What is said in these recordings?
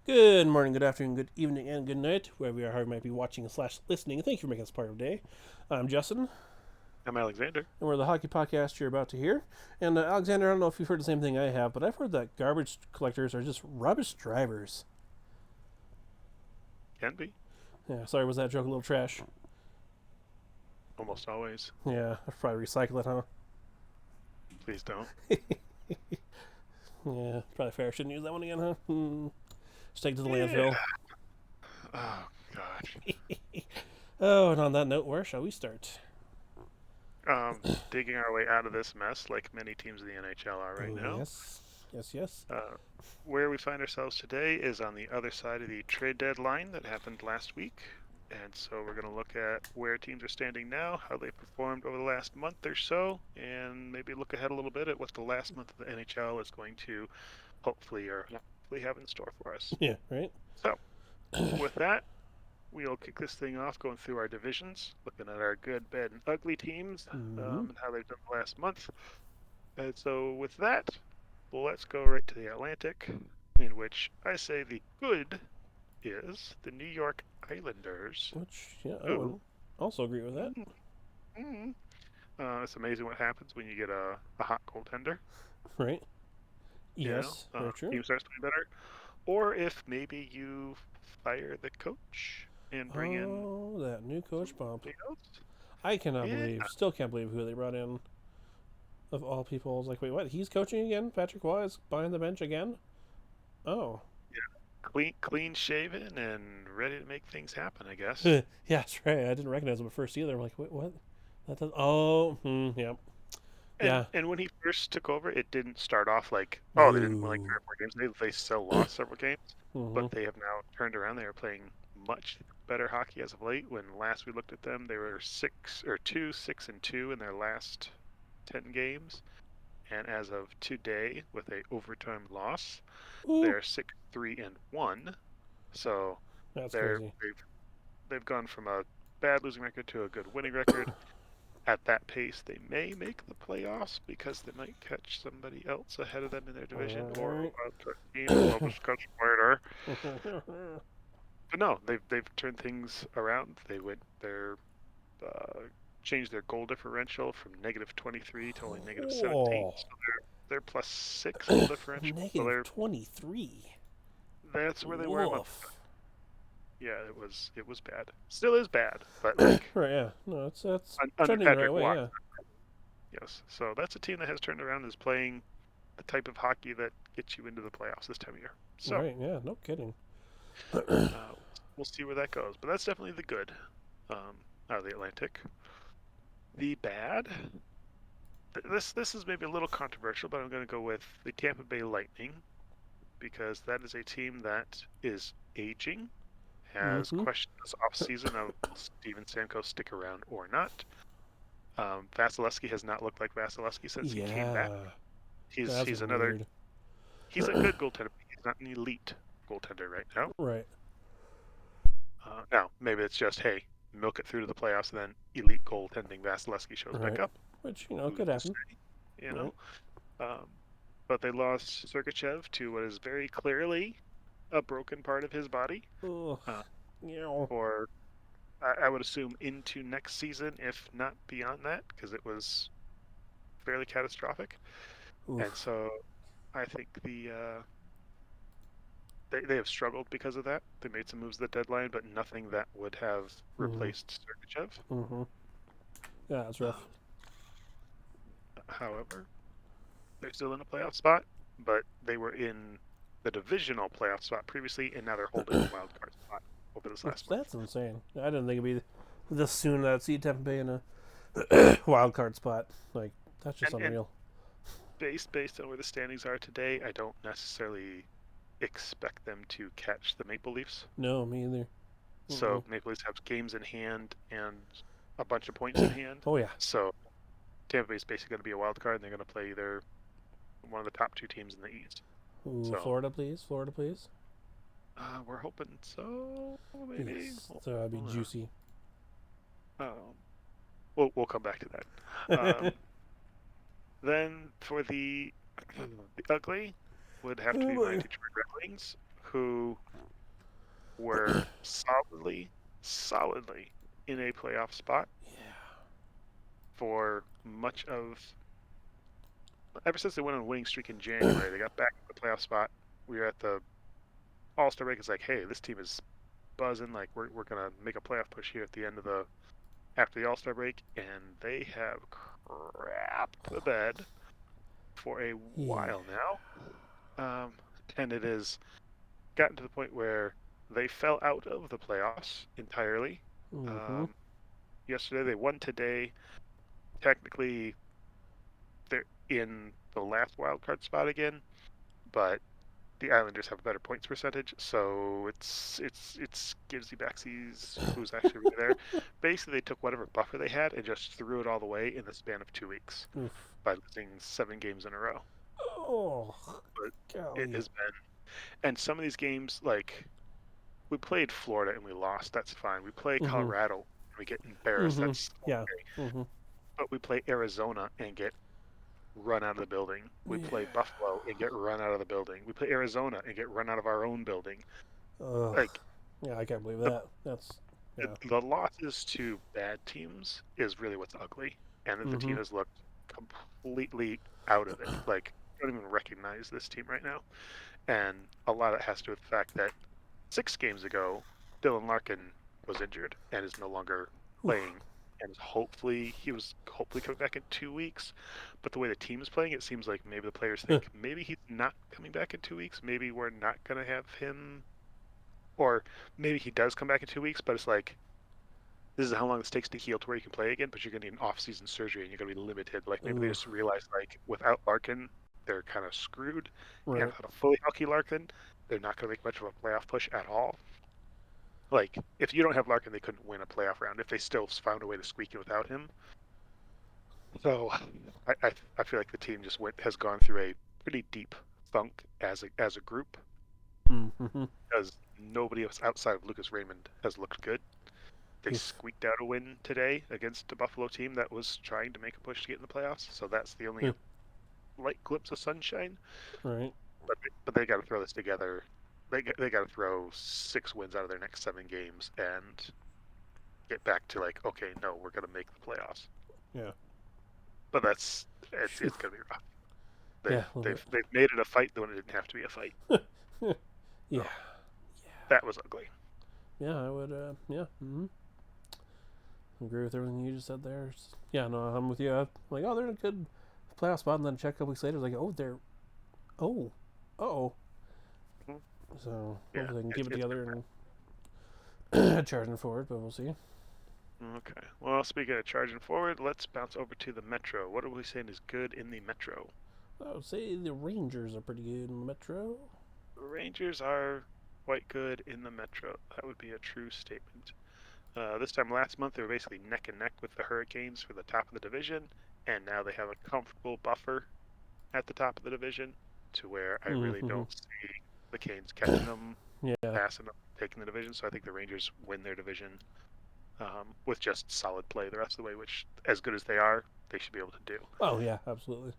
Good morning, good afternoon, good evening, and good night, wherever you are, you might be watching slash listening. Thank you for making this part of the day. I'm Justin, and I'm Alexander. we're the hockey podcast you're about to hear. And Alexander, I don't know if you've heard the same thing I have, but I've heard that garbage collectors are just rubbish drivers. Can be. Yeah, sorry, was that joke a little trash? Almost always. Yeah, I'd probably recycle it, huh? Please don't. Yeah, probably fair. Shouldn't use that one again, huh? Just take it to the Yeah. landfill. Oh, gosh. Oh, and on that note, where shall we start? Digging our way out of this mess, like many teams in the NHL are right Oh, now. yes. Yes, yes. Uh, where we find ourselves today is on the other side of the trade deadline that happened last week. And so we're going to look at where teams are standing now, how they performed over the last month or so, and maybe look ahead a little bit at what the last month of the NHL is going to hopefully have in store for us. Yeah, right? So, with that, we'll kick this thing off going through our divisions, looking at our good, bad, and ugly teams Mm-hmm. and how they've done the last month. And so, with that, let's go right to the Atlantic, in which I say the good is the New York Islanders, Which, yeah, I would who. also agree with that. mm, mm, it's amazing what happens when you get a hot goaltender. Right? Yes, very true. Team starts playing better. Or if maybe you fire the coach and bring in Oh, that new coach bump. somebody else. I cannot Yeah, believe, still can't believe who they brought in of all people. I was like, wait, what? He's coaching again? Patrick Waugh is behind the bench again? Oh. clean shaven and ready to make things happen, I guess. Yeah, that's right. I didn't recognize him at first either. I'm like, wait, what? That does. Oh, yeah. And Yeah. and when he first took over, it didn't start off like, oh, they didn't win like No. 3 or 4 games. They still lost several games, Mm-hmm. but they have now turned around. They are playing much better hockey as of late. When last we looked at them, they were 6-2 in their last 10 games, and as of today, with a overtime loss, Ooh, they're 6-3-1. So that's they're crazy. they've gone from a bad losing record to a good winning record. At that pace, they may make the playoffs because they might catch somebody else ahead of them in their division or a All wild team. We'll discuss later. right. But no, they've turned things around. They went their uh, changed their goal differential from -23 to only -17. Oh, So they're +6 goal differential. So negative they're 23. that's where they were a month ago. Woof. Yeah, it was bad. Still is bad, but like Right, yeah. No, it's under trending the right Patrick way, Waugh. yeah. Yes. So that's a team that has turned around and is playing the type of hockey that gets you into the playoffs this time of year. So Right, yeah, no kidding. uh, we'll see where that goes. But that's definitely the good out of the Atlantic. The bad. This is maybe a little controversial, but I'm going to go with the Tampa Bay Lightning because that is a team that is aging. Has Mm-hmm. questioned this offseason of will Steven Stamkos stick around or not. Vasilevsky has not looked like Vasilevsky since he came back. Yeah, He's that's he's another weird. he's a good goaltender. He's not an elite goaltender right now. Right. Now, maybe it's just, hey, milk it through to the playoffs and then elite goaltending Vasilevsky shows back Right. up. Which, Who's could to happen. say? You know? Right. Um, but they lost Sergachev to what is very clearly a broken part of his body Ugh. uh, Yeah. for, I would assume, into next season, if not beyond that, because it was fairly catastrophic. And Oof. so I think they have struggled because of that. They made some moves at the deadline, but nothing that would have Mm-hmm. replaced Sergachev. Mm-hmm. Yeah, that's rough. Um, however, they're still in a playoff spot, but they were in the divisional playoff spot previously, and now they're holding the wild card spot over this Which, last month. that's insane. I didn't think it'd be this soon that I'd see Tampa Bay in a wild card spot. Like, that's just And unreal. based on where the standings are today, I don't necessarily expect them to catch the Maple Leafs. No, me either. Mm-mm. So Maple Leafs have games in hand and a bunch of points in hand. Oh, yeah. So Tampa Bay is basically going to be a wild card, and they're going to play either one of the top two teams in the East. Ooh, So Florida, please. Florida, please. we're hoping so. Maybe. Yes. So that'd be juicy. Um, we'll come back to that. Then for the ugly would have to Oh, be my boy. Detroit Red Wings, who were solidly in a playoff spot Yeah. for much of ever since they went on a winning streak in January. They got back to the playoff spot. We were at the All-Star break. It's like, hey, this team is buzzing. Like we're gonna make a playoff push here at the end of the after the All-Star break, and they have crapped the bed for a Yeah. while now. And it has gotten to the point where they fell out of the playoffs entirely. Mm-hmm. Um, Yesterday they won. Today, technically, they're in the last wild card spot again, but the Islanders have a better points percentage, so it's Gibbsy Backsies who's actually really there. Basically, they took whatever buffer they had and just threw it all the way in the span of 2 weeks Oof. by losing 7 games in a row. Oh, But it golly. has been, and some of these games, like we played Florida and we lost. That's fine. We play Mm-hmm. Colorado and we get embarrassed. Mm-hmm. That's Yeah. okay. Mm-hmm. But we play Arizona and get run out of the building. We Yeah. play Buffalo and get run out of the building. We play Arizona and get run out of our own building. Ugh. Like Yeah, I can't believe the that. That's yeah. the losses to bad teams is really what's ugly, and that the Mm-hmm. team has looked completely out of it. Like I don't even recognize this team right now, and a lot of it has to do with the fact that 6 games ago, Dylan Larkin was injured and is no longer Oof. playing, and he was hopefully coming back in 2 weeks. But the way the team is playing, it seems like maybe the players think maybe he's not coming back in 2 weeks. Maybe we're not gonna have him, or maybe he does come back in 2 weeks. But it's like this is how long it takes to heal to where you can play again. But you're gonna need an off-season surgery, and you're gonna be limited. Like maybe they Oof. just realize like without Larkin, they're kind of screwed, and Right. without a fully healthy Larkin, they're not gonna make much of a playoff push at all. Like, if you don't have Larkin, they couldn't win a playoff round if they still found a way to squeak in without him. So, I feel like the team just has gone through a pretty deep funk as a group Mm-hmm. because nobody else outside of Lucas Raymond has looked good. They Oof. squeaked out a win today against a Buffalo team that was trying to make a push to get in the playoffs. So that's the only light glimpse of sunshine. Right. But they got to throw this together. They got to throw 6 wins out of their next 7 games and get back to like, okay, no, we're gonna make the playoffs. Yeah. But it's Oof. gonna be rough. Yeah. A little They've made it a fight when it didn't have to be a fight. bit. Yeah. So that was ugly. Yeah. I would. Yeah. Mm-hmm. Agree with everything you just said there. Yeah. No, I'm with you. I'm like, oh, they're in a good playoff spot, and then check a couple weeks later, like, oh, they're, oh, oh. Mhm. So Yeah, hopefully they can keep it it's together and charging forward, but we'll see. okay. Well, speaking of charging forward, let's bounce over to the Metro. What are we saying is good in the Metro? I would say the Rangers are pretty good in the Metro. The Rangers are quite good in the Metro. That would be a true statement. This time last month, they were basically neck and neck with the Hurricanes for the top of the division, and now they have a comfortable buffer at the top of the division to where I really Mm-hmm. don't see the Canes catching them, Yeah. passing them, taking the division. So I think the Rangers win their division with just solid play the rest of the way, which, as good as they are, they should be able to do. Oh yeah, absolutely.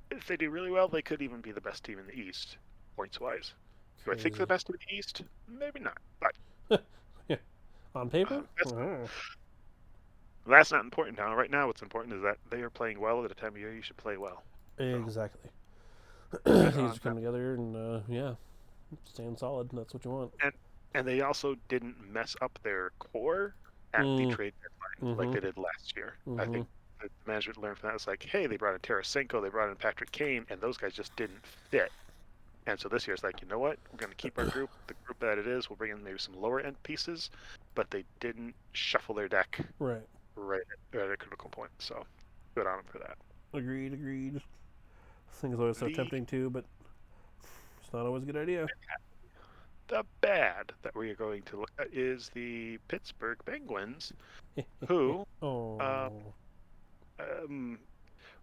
If they do really well, they could even be the best team in the East, points wise. Do I think they're Crazy. the best team in the East? Maybe not. But Yeah. On paper. that's Oh. that's not important now. Right now, what's important is that they are playing well at a time of year you should play well. So Exactly. good Things on just them. come together and yeah, stand solid. That's what you want. And they also didn't mess up their core at the Mm. trade deadline like Mm-hmm. they did last year. I Mm-hmm. think the management learned from that. It's like, hey, they brought in Tarasenko, they brought in Patrick Kane, and those guys just didn't fit. And so this year it's like, you know what? We're going to keep our group, the group that it is. We'll bring in maybe some lower end pieces, but they didn't shuffle their deck Right. right at a critical point. So good on them for that. Agreed. Agreed. Things always so The tempting too, but it's not always a good idea. the bad that we are going to look at is the Pittsburgh Penguins, who uh, Oh. um,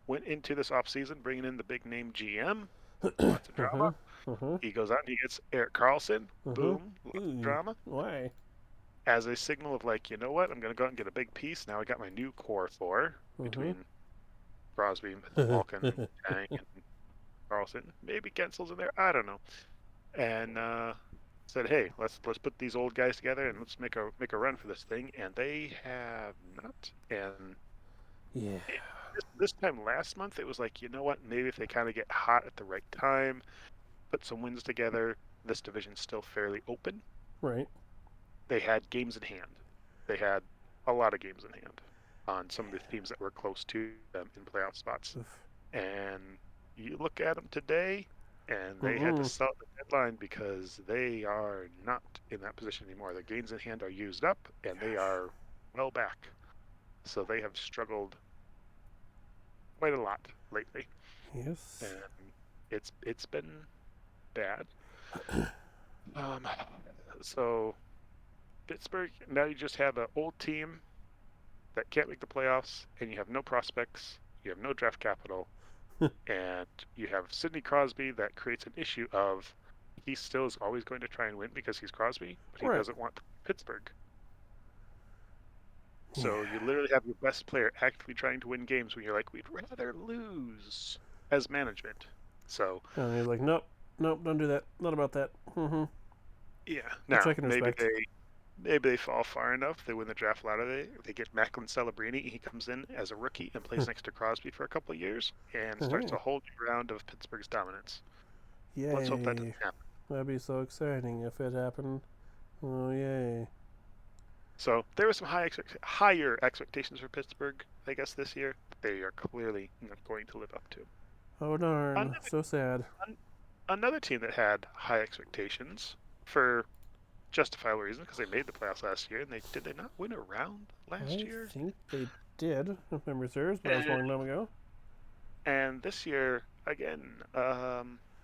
went into this offseason bringing in the big name GM. Lots of Uh drama. huh. Uh huh. He goes out and he gets Eric Carlson. Uh huh. Boom. Lots of Ooh. drama. Why? As a signal of like, you know what? I'm going to go out and get a big piece. Now I got my new core four Uh between Crosby, huh. Malkin, Tang, and Carlson. Maybe Gensel's in there. I don't know. And said, "Hey, let's put these old guys together and let's make a run for this thing," and they have not. And Yeah. this time last month, it was like, you know what? Maybe if they kind of get hot at the right time, put some wins together, this division's still fairly open. Right. They had games in hand. They had a lot of games in hand on some of the teams that were close to them in playoff spots. Oof. And you look at them today, and they had to Mm-mm. sell at the deadline because they are not in that position anymore. Their games in hand are used up, and they Gosh. are well back. So they have struggled quite a lot lately, Yes. and it's been bad. Um, so Pittsburgh, now you just have an old team that can't make the playoffs, and you have no prospects, you have no draft capital, and you have Sidney Crosby that creates an issue of he still is always going to try and win because he's Crosby, but he Right. doesn't want Pittsburgh. Yeah. So you literally have your best player actively trying to win games when you're like, we'd rather lose as management. So And he's like, nope, nope, don't do that. Not about that. Mm-hmm. yeah, Which now I can respect. maybe they fall far enough. They win the draft lottery. They get Macklin Celebrini. He comes in as a rookie and plays next to Crosby for a couple of years and starts Hey. a whole new round of Pittsburgh's dominance. Let's hope that doesn't Yay. happen. That'd be so exciting if it happened. Oh, yay. So there were some higher expectations for Pittsburgh, I guess, this year. They are clearly not going to live up to. Oh, darn. Another, So sad. another team that had high expectations for justifiable reasons because they made the playoffs last year, and did they not win a round last I year? think they did, if memory serves, but that was a And, long time ago. and this year again,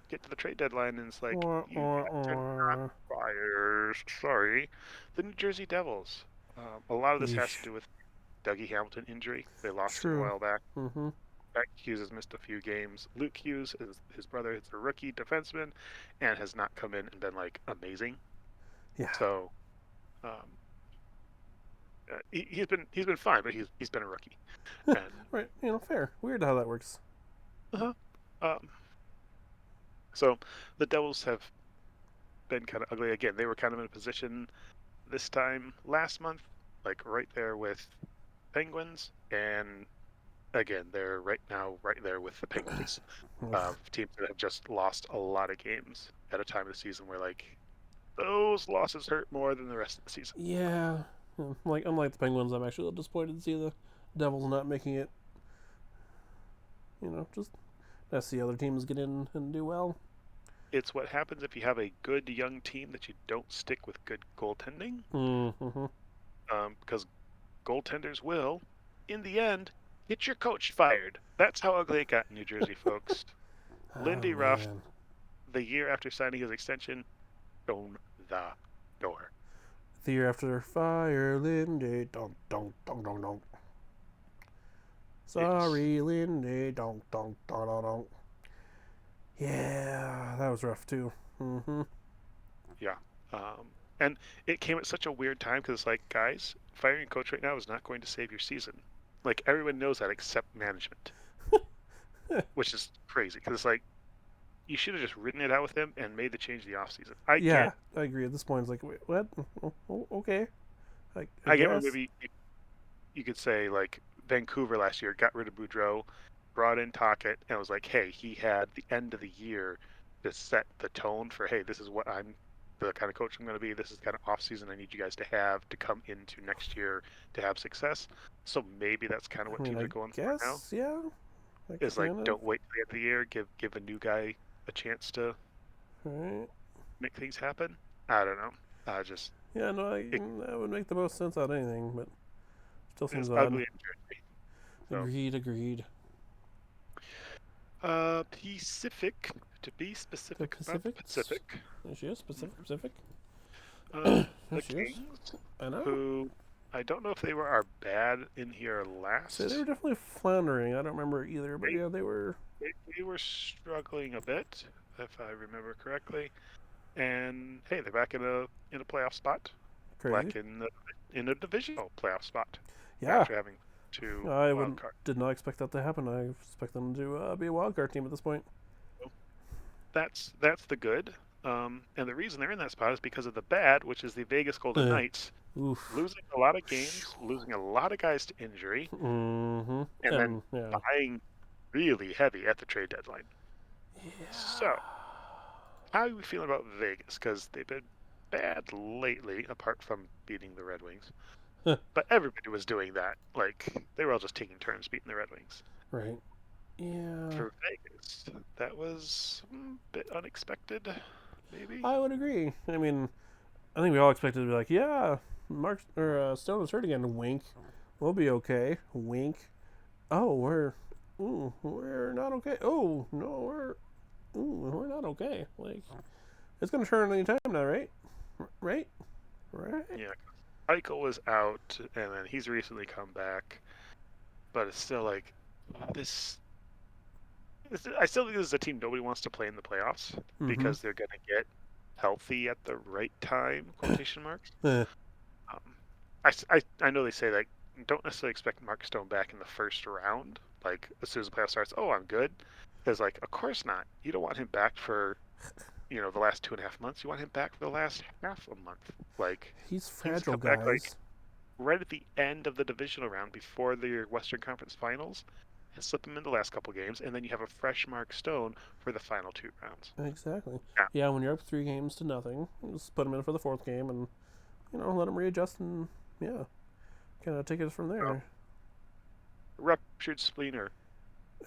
get to the trade deadline, and it's like Or, you or, guys are not or. buyers. Sorry, the New Jersey Devils. A lot of this has to Yeesh. do with Dougie Hamilton injury. They lost him a True. while back. Mm-hmm. Jack Hughes has missed a few games. Luke Hughes is his brother. Is a rookie defenseman, and has not come in and been like amazing. Yeah. So um, he's been fine, but he's been a rookie. And Right. Fair. Weird how that works. uh um, so the Devils have been kind of ugly again. They were kind of in a position this time last month, like right there with Penguins, and again they're right now right there with the Penguins. Ugh. Teams that have just lost a lot of games at a time of the season where like those losses hurt more than the rest of the season. Yeah. Like, unlike the Penguins, I'm actually a little disappointed to see the Devils not making it. Just as the other teams get in and do well. It's what happens if you have a good young team that you don't stick with good goaltending, Mm-hmm. because goaltenders will, in the end, get your coach fired. That's how ugly it got in New Jersey, folks. Oh, Lindy Ruff, man. the year after signing his extension, shown the door. The year after fire, Lindy. Don't, don't, don't, don't, don't. It's Sorry, Lindy. Don't, don't, don't, don't, don't. Yeah, that was rough, too. Mm-hmm. yeah. And it came at such a weird time because, like, guys, firing a coach right now is not going to save your season. Like, everyone knows that except management, which is crazy because, like, you should have just written it out with him and made the change in the offseason. I Yeah, get, I agree. At this point, it's like, wait, what? Okay. I I get where guess. maybe you could say, like, Vancouver last year got rid of Boudreaux, brought in Tocchet, and was like, hey, he had the end of the year to set the tone for, hey, this is what the kind of coach I'm going to be. This is the kind of offseason I need you guys to have to come into next year to have success. So maybe that's kind of I what mean, teams I are going for now. guess, yeah. Is like, Kind of. don't wait till the end of the year. Give a new guy a chance to Right. make things happen. I don't know. I just Yeah, no, it that would make the most sense out of anything, but still seems is odd. ugly in Jersey. So Agreed, agreed. Pacific, to be The specific about the Pacifics? Pacific. There she is, Mhm. Pacific. The There she is. Kings, I know. who I don't know if they were our bad in here So they were last. definitely floundering. I don't remember either, but They yeah, they were they were struggling a bit, if I remember correctly. And hey, they're back in a playoff spot, crazy. back in a divisional playoff spot Yeah, after having two I wild wouldn't cards. did not expect that to happen. I expect them to be a wild card team at this point. So that's the good. And the reason they're in that spot is because of the bad, which is the Vegas Golden Uh, Knights oof. losing a lot of games, losing a lot of guys to injury, Mm-hmm. and then And yeah. buying really heavy at the trade deadline. Yeah. So, how are we feeling about Vegas? Because they've been bad lately, apart from beating the Red Wings. But everybody was doing that. Like, they were all just taking turns beating the Red Wings. Right. Yeah. For Vegas, that was a bit unexpected, maybe. I would agree. I mean, I think we all expected to be like, yeah, Mark or Stone is hurt again. Wink. We'll be okay. Wink. Oh, we're not okay. Oh no, we're not okay. Like it's gonna turn any time now, right? Right? Right? Yeah, Eichel was out, and then he's recently come back. But it's still like, this I still think this is a team nobody wants to play in the playoffs Mm-hmm. because they're going to get healthy at the right time, quotation marks. Eh, Um, I know they say, like, don't necessarily expect Mark Stone back in the first round. Like, as soon as the playoff starts, oh, I'm good. Because, like, of course not. You don't want him back for, the last 2.5 months. You want him back for the last half a month. Like, he's he needs to fragile, come back, like, guys. right at the end of the divisional round before the Western Conference Finals and slip him in the last couple games, and then you have a fresh Mark Stone for the final 2 rounds. Exactly. Yeah. Yeah, when you're up 3 games to nothing, just put him in for the fourth game and let him readjust and yeah, kind of take it from Well, there. ruptured spleen or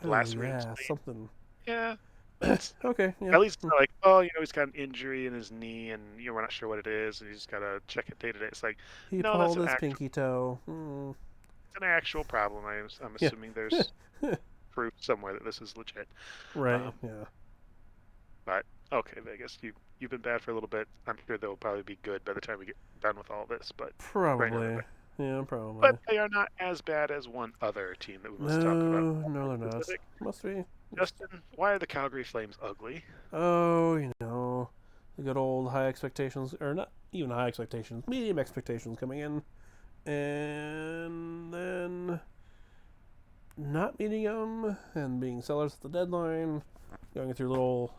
Oh lacerated yeah, spleen. something. Yeah. It's Okay, yeah. at least it's not like, oh, he's got an injury in his knee and we're not sure what it is and he's gotta check it day to day. It's like, He no, that's pulled an his actual pinky toe. Mm. it's an actual problem. I'm Yeah. assuming there's proof somewhere that this is legit. Right. Um, Yeah. but okay, Vegas, you've been bad for a little bit. I'm sure they'll probably be good by the time we get done with all this, but right now they're Probably. bad. Yeah, But probably. they are not as bad as one other team that we must talk about. No, no, More they're not. specific, Must be. Justin, why are the Calgary Flames ugly? Oh, the good old high expectations, or not even high expectations, medium expectations coming in, and then not meeting them and being sellers at the deadline, going through little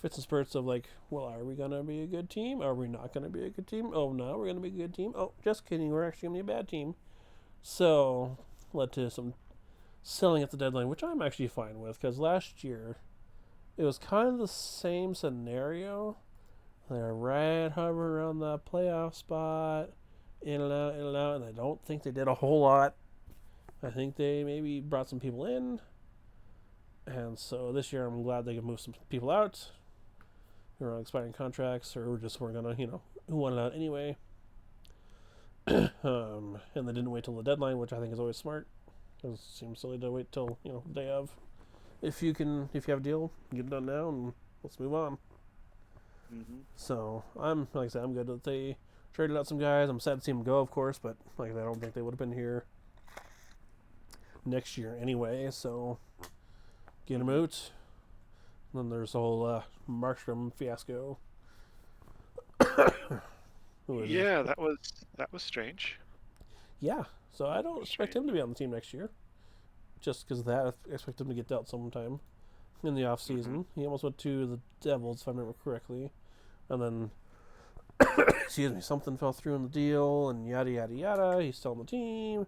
fits and spurts of like, well, are we gonna be a good team? Are we not gonna be a good team? Oh no, we're gonna be a good team. Oh, just kidding, we're actually gonna be a bad team. So led to some selling at the deadline, which I'm actually fine with because last year it was kind of the same scenario. They're right hovering around the playoff spot, in and out, and I don't think they did a whole lot. I think they maybe brought some people in, and so this year I'm glad they can move some people out who are on expiring contracts or just weren't gonna, who wanted out anyway. And they didn't wait till the deadline, which I think is always smart. Because it seems silly to wait till the day of. If you have a deal, get it done now and let's move on. Mm-hmm. So I'm like I said, I'm good that they traded out some guys. I'm sad to see them go, of course, but like I don't think they would have been here next year anyway. So get them Mm-hmm. out. And then there's the whole Markstrom fiasco. Yeah, that was strange. Yeah. So I don't expect Strange. him to be on the team next year. Just because of that, I expect him to get dealt sometime in the off Mm-hmm. season. He almost went to the Devils, if I remember correctly, and then excuse me, something fell through in the deal, and yada yada yada. He's still on the team,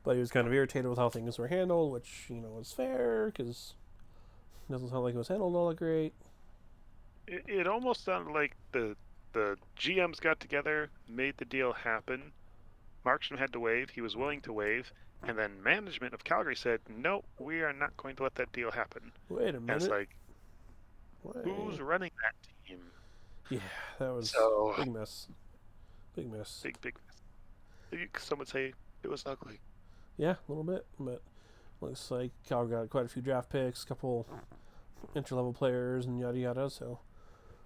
but he was kind of irritated with how things were handled, which is fair because it doesn't sound like it was handled all that great. It almost sounded like the GMs got together, made the deal happen. Markstrom had to waive. He was willing to waive, and then management of Calgary said, "No, we are not going to let that deal happen." Wait a And it's minute. like, Why? who's running that team? Yeah, that was So big mess. Big mess. big, big. Some would say it was ugly. Yeah, a little bit, but looks like Cal got quite a few draft picks, a couple entry level players, and yada yada. So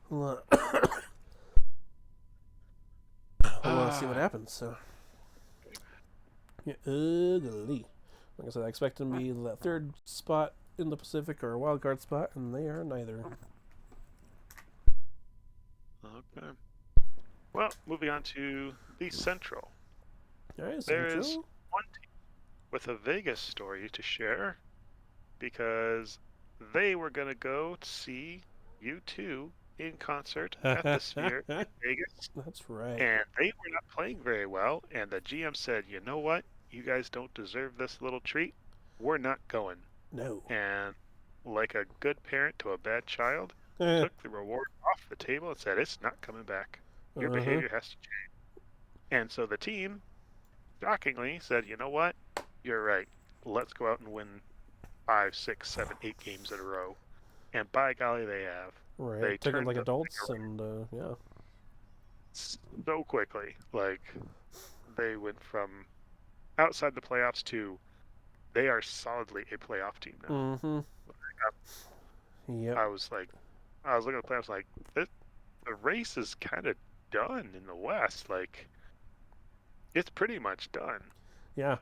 we'll, see what Ah, happens. So yeah, ugly. Like I said, I expect them to be that third spot in the Pacific or a wild card spot, and they are neither. okay. Well, moving on to the Central. All right, There is Central. one team with a Vegas story to share because they were going to go to see U2 in concert at the Sphere in Vegas, That's right. and they were not playing very well. And the GM said, "You know what? You guys don't deserve this little treat. We're not going." No. And like a good parent to a bad child, Uh took the reward off the table and said, "It's not coming back. Your huh. behavior has to change." And so the team, shockingly, said, "You know what? You're right. Let's go out and win 5, 6, 7, 8 games in a row." And by golly, they have. Right. They Took it turned like the thing adults, and yeah. around so quickly. Like they went from outside the playoffs to they are solidly a playoff team now. Mm-hmm. Yep. I was like, I was looking at the playoffs like the race is kind of done in the West. Like it's pretty much done Yeah.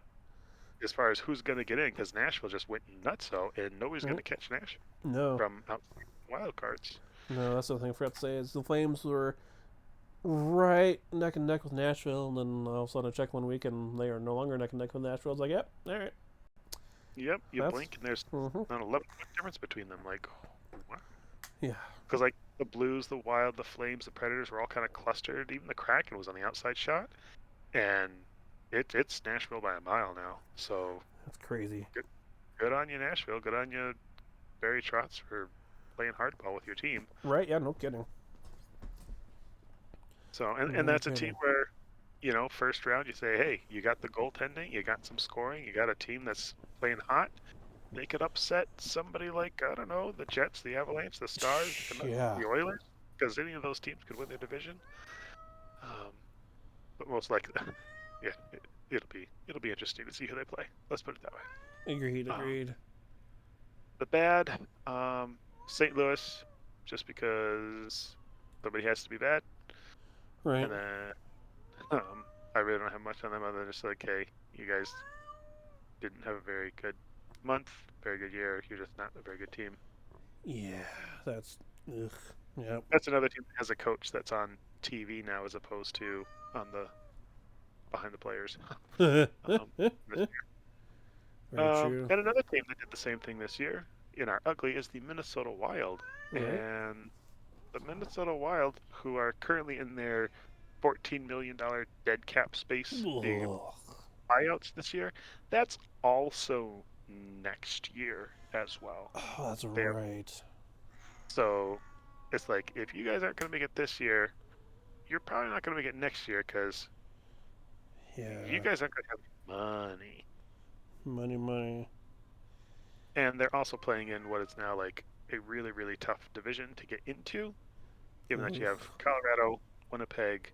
as far as who's going to get in because Nashville just went nutso and nobody's going Mm. to catch Nashville No. from outside wild cards. No. That's the thing I forgot to say is the Flames were right neck and neck with Nashville, and then all of a sudden I check one week and they are no longer neck and neck with Nashville. It's like, yep, all right. Yep, you That's. blink and there's Mm-hmm. an 11-point difference between them. Like, wow. Yeah. Because like the Blues, the Wild, the Flames, the Predators were all kind of clustered. Even the Kraken was on the outside shot, and it's Nashville by a mile now. So That's crazy. good on you, Nashville. Good on you, Barry Trotz, for playing hardball with your team. Right? Yeah. No kidding. So and No that's a team kidding. where, first round you say, hey, you got the goaltending, you got some scoring, you got a team that's playing hot. They could upset somebody like, I don't know, the Jets, the Avalanche, the Stars, Yeah. the Oilers, because any of those teams could win their division. Um, but most likely, yeah, it'll be interesting to see who they play. Let's put it that way. Agreed. Um, Agreed. the bad, St. Louis, just because somebody has to be bad, Right. and then I really don't have much on them other than just like, hey, you guys didn't have a very good month, very good year. You're just not a very good team. Yeah. That's. Ugh. Yep. That's another team that has a coach that's on TV now as opposed to on the behind the players. Very Um, true. and another team that did the same thing this year in our ugly is the Minnesota Wild. Right. And the Minnesota Wild, who are currently in their $14 million dead cap space being Ugh. buyouts this year, that's also next year as well. Oh, that's They have, right. so it's like if you guys aren't going to make it this year, you're probably not going to make it next year because you Yeah. guys aren't going to have money. Money, money. And they're also playing in what is now like a really, really tough division to get into, given that you have Oof. Colorado, Winnipeg,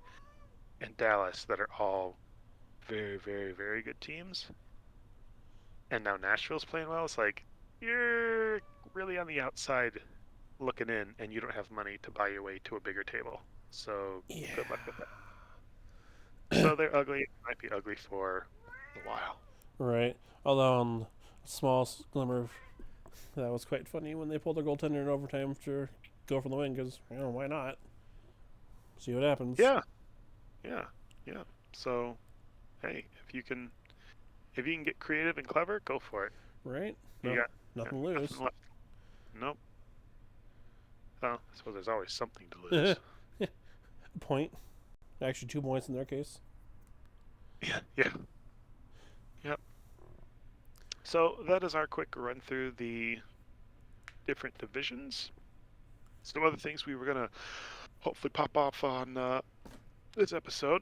and Dallas that are all very, very, very good teams. And now Nashville's playing well. It's like you're really on the outside looking in, and you don't have money to buy your way to a bigger table. So Yeah. good luck with that. So they're ugly. It might be ugly for a while. Right. Although on a small glimmer of that was quite funny when they pulled their goaltender in overtime to go for the win because why not? See what happens. Yeah, yeah, yeah. So hey, if you can get creative and clever, go for it. Right. You No, got nothing to lose. nothing left. Nope. Well, I suppose there's always something to lose. Point. Actually, 2 points in their case. Yeah, yeah, yep. So that is our quick run through the different divisions. Some other things we were gonna hopefully pop off on this episode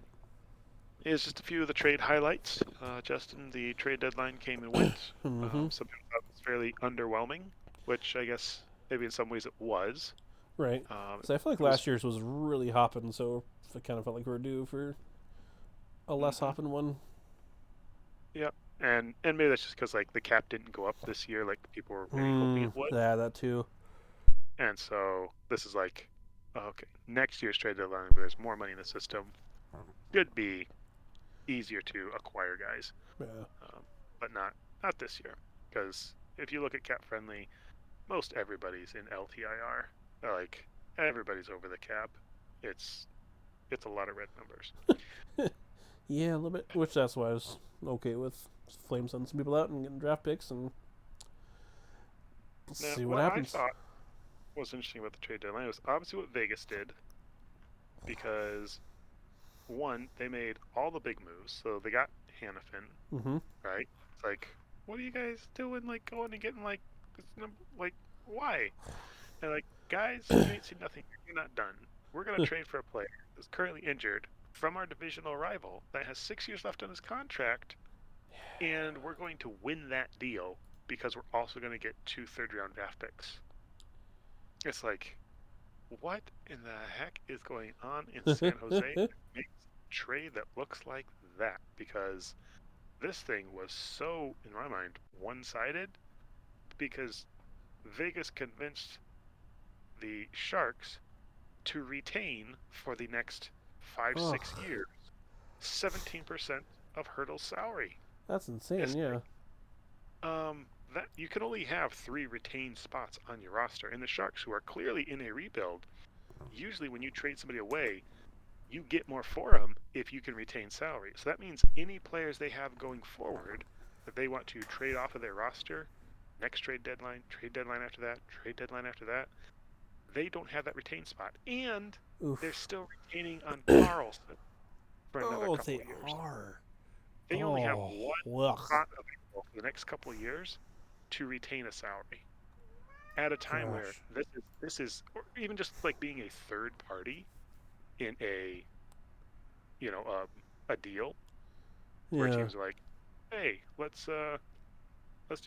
is just a few of the trade highlights. Justin, the trade deadline came and went. Mm-hmm. Some people thought it was fairly underwhelming, which I guess maybe in some ways it was. Right. Um, So I feel like it was last year's was really hopping, so I kind of felt like we were due for a less mhm, hopping one. yep, and maybe that's just because like the cap didn't go up this year like people were maybe hoping it would, Yeah, that too. and so this is like okay, next year's trade deadline where there's more money in the system should be easier to acquire guys, Yeah. but not this year because if you look at cap friendly, most everybody's in LTIR. Like everybody's over the cap. It's a lot of red numbers. Yeah, a little bit. Which that's why I was okay with Flames sending some people out and getting draft picks and Now, see what what I happens. thought what's interesting about the trade deadline was obviously what Vegas did, because one, they made all the big moves. So they got Hannafin, Mm-hmm. right? It's like, what are you guys doing? Like going and getting like, like why? And like, guys, you ain't seen nothing. You're not done. We're gonna trade for a player that's currently injured from our divisional rival that has 6 years left on his contract, and we're going to win that deal because we're also going to get 2 third-round draft picks. It's like, what in the heck is going on in San Jose that makes a trade that looks like that? Because this thing was so, in my mind, one-sided because Vegas convinced the Sharks to retain for the next five, Oh, 6 years 17% of Hurdle's salary. that's insane. It's Yeah. that you can only have 3 retained spots on your roster, and the Sharks, who are clearly in a rebuild, usually when you trade somebody away, you get more for them if you can retain salary. So that means any players they have going forward that they want to trade off of their roster, next trade deadline after that, trade deadline after that, they don't have that retained spot. And they're Oof. still retaining on Carlson for another Oh, couple they of years. are. They only have Oh, one ugh. spot available for the next couple of years to retain a salary. At a time where Gosh. this is or even just like being a third party in a you know a deal where Yeah. teams are like, hey, let's do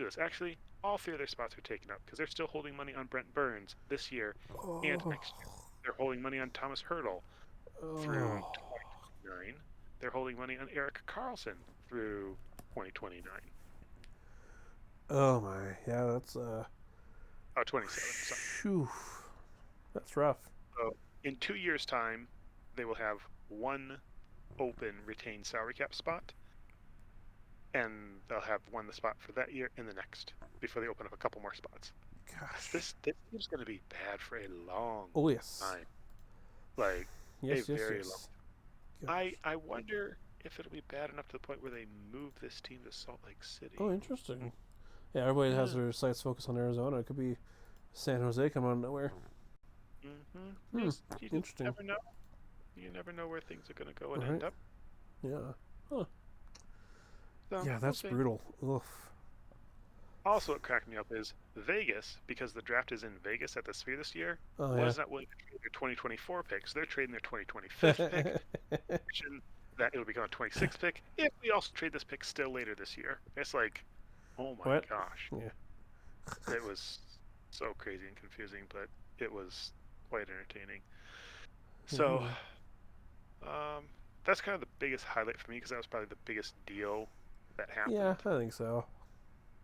this. Actually, all 3 of their spots are taken up because they're still holding money on Brent Burns this year and Oh. next year. They're holding money on Thomas Hurdle through Oh. 2029. They're holding money on Eric Carlson through 2029. Oh my. Yeah, that's 27. Sorry. Phew. That's rough. So in 2 years' time, they will have one open retained salary cap spot, and they'll have won the spot for that year and the next before they open up a couple more spots. Because Gosh. this team's going to be bad for a long Oh yes. time, like a Yes. Yes. very long. Yes. I wonder if it'll be bad enough to the point where they move this team to Salt Lake City. Oh, interesting. Yeah, everybody has Yeah. their sights focused on Arizona. It could be San Jose come out of nowhere. Hmm. You just Interesting. never know. You never know where things are going to go and Right. end up. Yeah. Huh. So Yeah, we'll that's see. brutal. Oof. Also, what cracked me up is Vegas, because the draft is in Vegas at the Sphere this year, Oh was not willing to trade their 2024 picks. They're trading their 2025 pick, yeah. prediction that it'll become a 26 pick if we also trade this pick still later this year. It's like, oh my What? gosh. Yeah. It was so crazy and confusing, but it was quite entertaining. So, Yeah. um, that's kind of the biggest highlight for me because that was probably the biggest deal that Yeah, happened. I think so.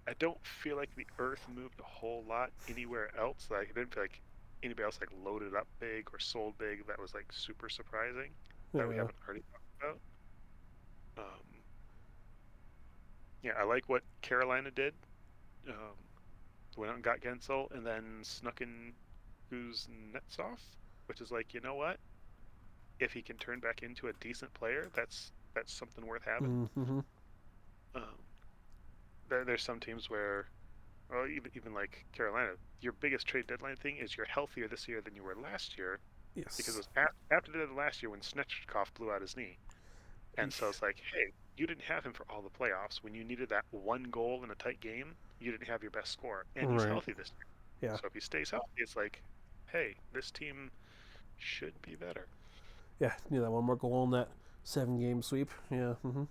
I don't feel like the Earth moved a whole lot anywhere else. Like, I didn't feel like anybody else like loaded up big or sold big. That was like super surprising that we Yeah. haven't already talked about. Um, yeah, I like what Carolina did. Um, went out and got Gensel and then snuck in Kuznetsov, which is like, you know what? If he can turn back into a decent player, that's something worth having. Mm-hmm. Um, there's some teams where, well, even like Carolina, your biggest trade deadline thing is you're healthier this year than you were last year because it Yes. was after the last year when Snetchkov blew out his knee, and so Eesh. it's like, hey, you didn't have him for all the playoffs when you needed that one goal in a tight game. You didn't have your best scorer, and he's Right. healthy this year. Yeah. So if he stays healthy, it's like, hey, this team should be better. Yeah. Yeah. That one more goal in that 7-game sweep. Yeah. Mm-hmm.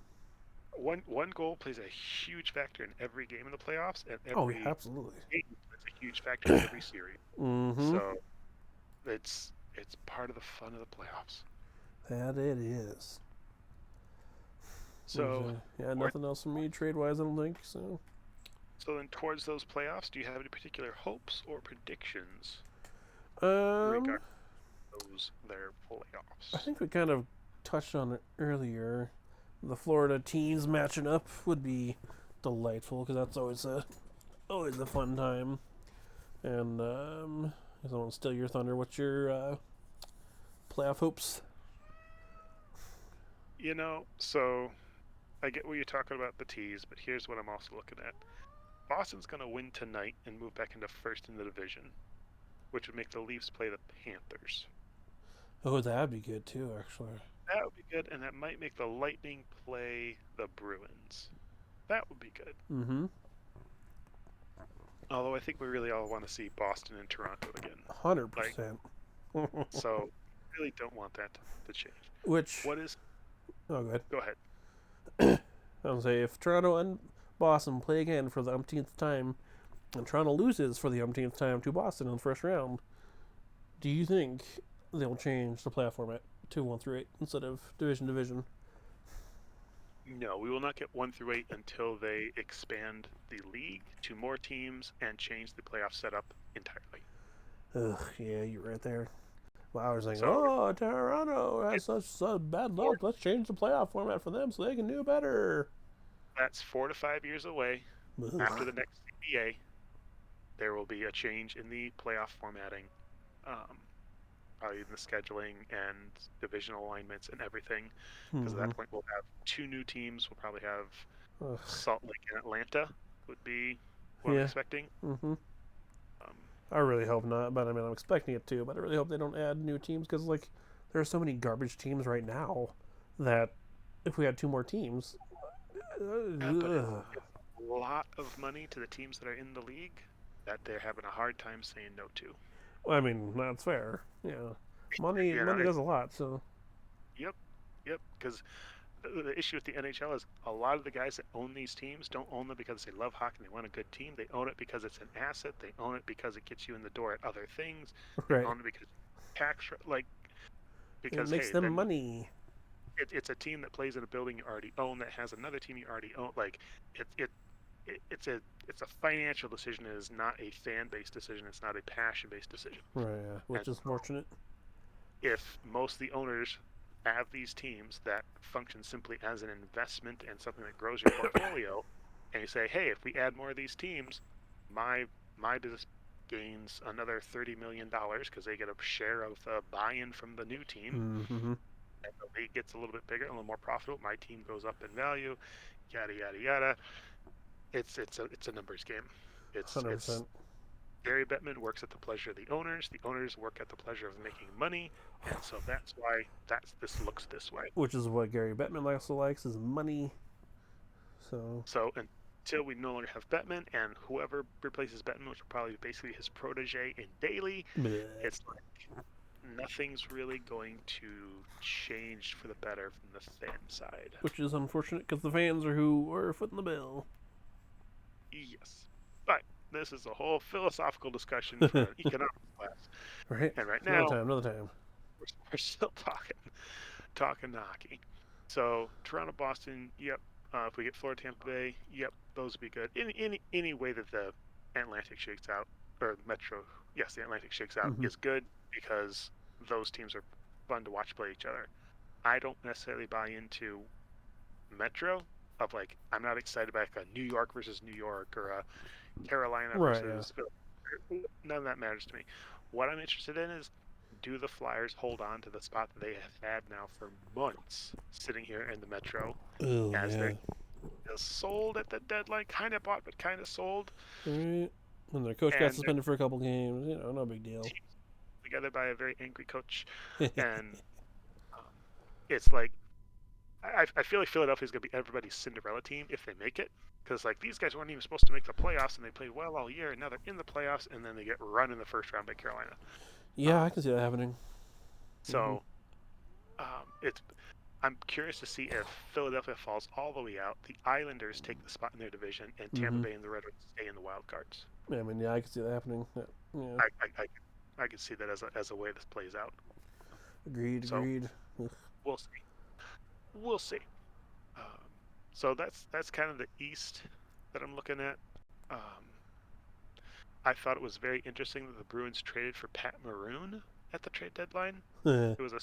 One goal plays a huge factor in every game in the playoffs, and Oh yeah. every Absolutely. game plays a huge factor in every series. Mm-hmm. So it's part of the fun of the playoffs. That it is. So, Yeah. or, Nothing else from me trade wise. I don't think so. so then towards those playoffs, do you have any particular hopes or predictions Um. regarding those their I playoffs? think we kind of touched on it earlier. The Florida teams matching up would be delightful because that's always a fun time. And I don't want to steal your thunder. What's your playoff hopes? So I get what you're talking about the T's, but here's what I'm also looking at. Boston's going to win tonight and move back into first in the division. which would make the Leafs play the Panthers. Oh, that'd be good too, actually. That would be good, and that might make the Lightning play the Bruins. That would be good. Mm-hmm. Although I think we really all want to see Boston and Toronto again. 100%. So, really don't want that to change. Which, What is? oh, good. Go ahead. I would say if Toronto and Boston play again for the umpteenth time, and Toronto loses for the umpteenth time to Boston in the first round, do you think they'll change the playoff format to 1 through 8 instead of division? No, we will not get 1 through 8 until they expand the league to more teams and change the playoff setup entirely. Ugh, yeah, you're right there. Well, I was like, So, oh, Toronto has such bad luck. Let's change the playoff format for them so they can do better. that's 4 to 5 years away. Ugh. After the next CBA, there will be a change in the playoff formatting, probably in the scheduling and divisional alignments and everything. Because at that point, we'll have 2 new teams. We'll probably have Ugh. Salt Lake and Atlanta would be what I'm expecting. Mm-hmm. I really hope not, but I mean, I'm expecting it to. But I really hope they don't add new teams because, like, there are so many garbage teams right now that if we had 2 more teams, But it's a lot of money to the teams that are in the league that they're having a hard time saying no to. well, I mean, that's fair. Yeah, money does a lot. So Yep. Because the issue with the NHL is a lot of the guys that own these teams don't own them because they love hockey and they want a good team. They own it because it's an asset. They own it because it gets you in the door at other things. They right, own it because tax because it makes them money. It's a team that plays in a building you already own that has another team you already own. Like it's a financial decision. It is not a fan based decision. It's not a passion based decision. Right, yeah, which is fortunate. If most of the owners have these teams that function simply as an investment and something that grows your portfolio, and you say, hey, if we add more of these teams, my business gains another $30 million because they get a share of the buy-in from the new team, Mm-hmm. and the league gets a little bit bigger and a little more profitable. My team goes up in value, yada yada yada. It's a numbers game. It's 100%. Gary Bettman works at the pleasure of the owners. The owners work at the pleasure of making money, and so that's why this looks this way. Which is what Gary Bettman also likes is money. So Until we no longer have Bettman, and whoever replaces Bettman, which will probably be basically his protege in Daly, bleh. it's like nothing's really going to change for the better from the fan side. Which is unfortunate because the fans are who are footing the bill. Yes, but this is a whole philosophical discussion for an economics class. Right. And right now, another time. we're still talking hockey. So Toronto, Boston, yep. If we get Florida, Tampa Bay, yep, those would be good. Any way that the Atlantic shakes out, or Metro, yes, the Atlantic shakes out is good because those teams are fun to watch play each other. I don't necessarily buy into Metro of like I'm not excited about like a New York versus New York or a Carolina versus none of that matters to me. What I'm interested in is do the Flyers hold on to the spot that they have had now for months sitting here in the Metro as they're sold at the deadline, kind of bought but kind of sold. Right. And their coach got suspended for a couple games. No big deal. Together by a very angry coach, and it's like I feel like Philadelphia's going to be everybody's Cinderella team if they make it. Because like these guys weren't even supposed to make the playoffs, and they played well all year, and now they're in the playoffs, and then they get run in the first round by Carolina. Yeah, I can see that happening. So, I'm curious to see if Philadelphia falls all the way out. The Islanders take the spot in their division, and Tampa Bay and the Red Wings stay in the wild cards. Yeah, I mean, yeah, I can see that happening. Yeah. I can see that as a way this plays out. Agreed. We'll see. So that's kind of the East that I'm looking at. I thought it was very interesting that the Bruins traded for Pat Maroon at the trade deadline. It was a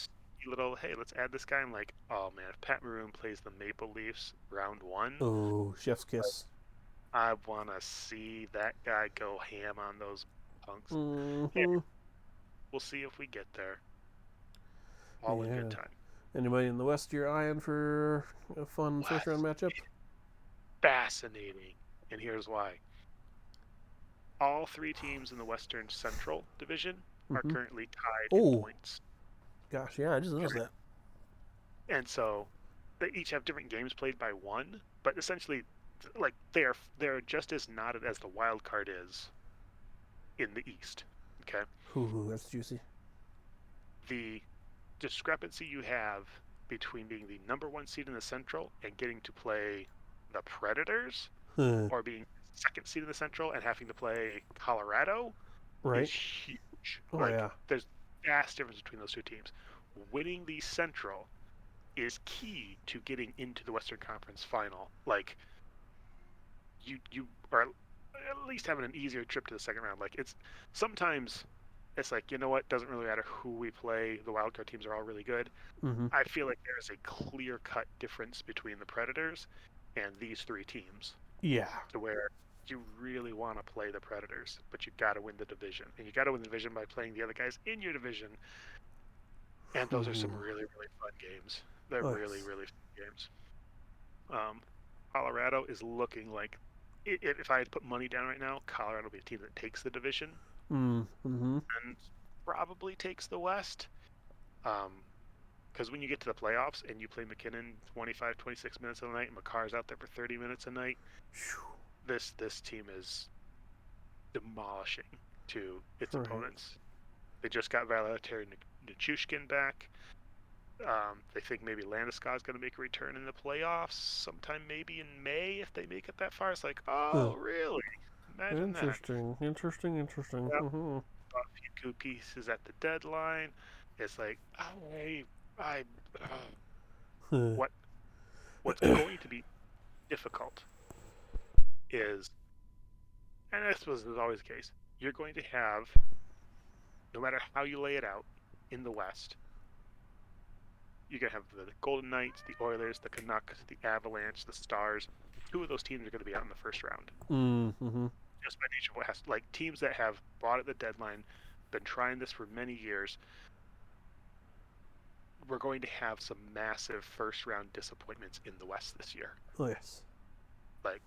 little, hey, let's add this guy. I'm like, oh man, if Pat Maroon plays the Maple Leafs round 1, oh, chef's kiss. I want to see that guy go ham on those punks. Mm-hmm. We'll see if we get there. All in good time. Anybody in the West you're eyeing for a fun first round matchup? Fascinating. And here's why. all three teams in the Western Central Division are Mm-hmm. currently tied in Oh, points. gosh, yeah, I just noticed Okay. that. And so they each have different games played by one, but essentially, like they're just as knotted as the wild card is in the East. Okay, Ooh, that's juicy. the discrepancy you have between being the number one seed in the Central and getting to play the Predators, Huh. or being second seed in the Central and having to play Colorado, is Right? huge. Oh, Like yeah. there's vast difference between those two teams. Winning the Central is key to getting into the Western Conference final. Like you are at least having an easier trip to the second round. Like sometimes it's like, you know what, doesn't really matter who we play. The wildcard teams are all really good. Mm-hmm. I feel like there's a clear cut difference between the Predators and these three teams, Yeah. to where you really want to play the Predators, but you got to win the division, and you got to win the division by playing the other guys in your division. And those are some Ooh. really really fun games. They're Oh, really yes. really fun games. Um, Colorado is looking like, if I had to put money down right now, Colorado will be a team that takes the division Mm-hmm. and probably takes the West. Because when you get to the playoffs and you play McKinnon 25, 26 minutes a night, and McCarr's out there for 30 minutes a night, this team is demolishing to its Right. opponents. They just got Valtteri Nichushkin back. They think maybe Landeskog is going to make a return in the playoffs sometime, maybe in May if they make it that far. It's like, Huh. oh, really? Imagine that. Interesting. Interesting. Yep. Mm-hmm. A few good pieces at the deadline. It's like, I, Huh. what, what's going to be difficult is, and this was always the case, you're going to have, no matter how you lay it out in the West, you're going to have the Golden Knights, the Oilers, the Canucks, the Avalanche, the Stars. Two of those teams are going to be out in the first round, Mm-hmm. just by nature of what has, like, teams that have bought at the deadline, been trying this for many years. We're going to have some massive first round disappointments in the West this year. Oh, yes. Like,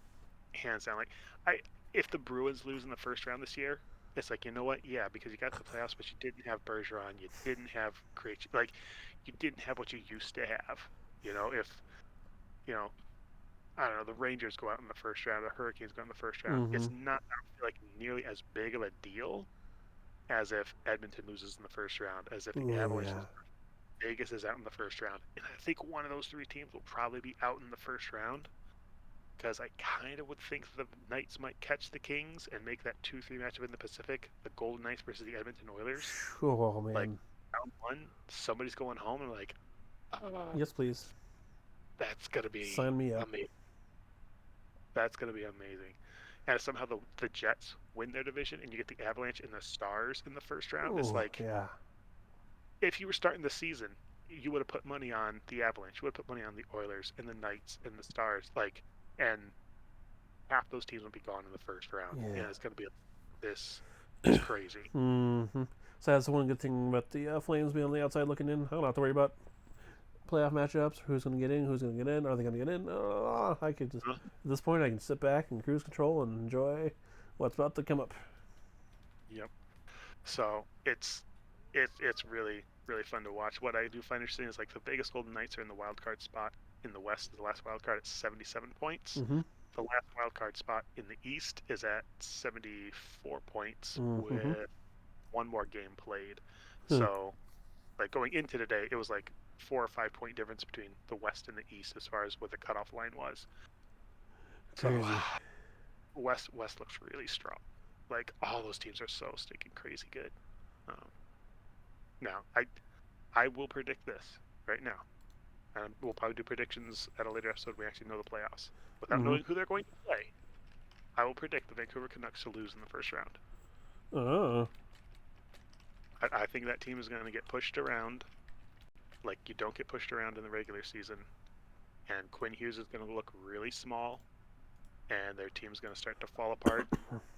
hands down. Like, I if the Bruins lose in the first round this year, it's like, you know what? Yeah, because you got to the playoffs, but you didn't have Bergeron, you didn't have Krejci, like you didn't have what you used to have. If you know, I don't know, the Rangers go out in the first round, the Hurricanes go out in the first round. Mm-hmm. It's not, I don't feel like, nearly as big of a deal as if Edmonton loses in the first round, as if the Oh, Avalanche yeah. loses. Vegas is out in the first round, and I think one of those three teams will probably be out in the first round. Because I kind of would think the Knights might catch the Kings and make that 2-3 matchup in the Pacific, the Golden Knights versus the Edmonton Oilers. Oh, Like, man. round one, somebody's going home and like, Yes, please. that's gonna be Sign me up. amazing. That's gonna be amazing. And if somehow the Jets win their division and you get the Avalanche and the Stars in the first round, it's Oh, like, yeah. if you were starting the season, you would have put money on the Avalanche, you would have put money on the Oilers and the Knights and the Stars, like, and half those teams will be gone in the first round, Yeah. and it's going to be like, this is crazy. Mm-hmm. So that's the one good thing about the Flames being on the outside looking in. I don't have to worry about playoff matchups. Who's going to get in? Who's going to get in? Are they going to get in? I could just, Huh? at this point, I can sit back and cruise control and enjoy what's about to come up. Yep. So it's really really fun to watch. What I do find interesting is, like, the Vegas Golden Knights are in the wild card spot in the West. The last wild card at 77 points. Mm-hmm. The last wild card spot in the East is at 74 points Mm-hmm. with one more game played. Huh. So, like, going into today, it was like 4 or 5 point difference between the West and the East as far as what the cutoff line was. So Crazy. West looks really strong. Like, all those teams are so stinking crazy good. Um, Now, I will predict this right now, and we'll probably do predictions at a later episode when we actually know the playoffs. Without Mm-hmm. knowing who they're going to play, I will predict the Vancouver Canucks to lose in the first round. Oh. I think that team is going to get pushed around like you don't get pushed around in the regular season, and Quinn Hughes is going to look really small, and their team's going to start to fall apart.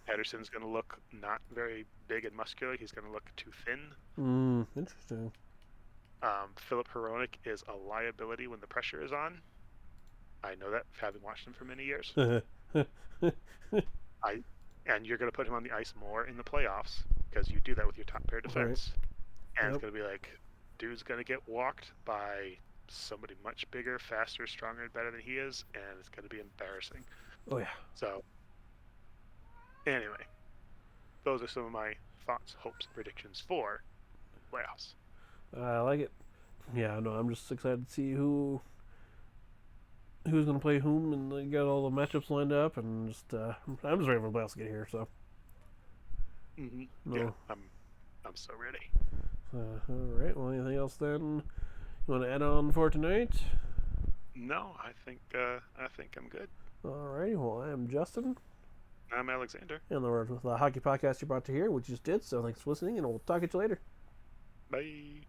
Pedersen's going to look not very big and muscular. He's going to look too thin. Interesting. Philip Hronik is a liability when the pressure is on. I know that, having watched him for many years. Mm-hmm. I and you're going to put him on the ice more in the playoffs because you do that with your top pair Right. defense. And Yep. it's going to be like, dude's going to get walked by somebody much bigger, faster, stronger, and better than he is, and it's going to be embarrassing. Oh yeah. So, anyway, those are some of my thoughts, hopes, predictions for playoffs. I like it. Yeah, no, I'm just excited to see who's gonna play whom, and they got all the matchups lined up, and just I'm just ready for the playoffs to get here. So Mm-hmm. Yeah, no. I'm so ready. All right. Well, anything else then you want to add on for tonight? No, I think I'm good. All righty. Well, I am Justin, I'm Alexander. and the word with the hockey podcast you're about to hear, which you just did. So thanks for listening, and we'll talk to you later. Bye.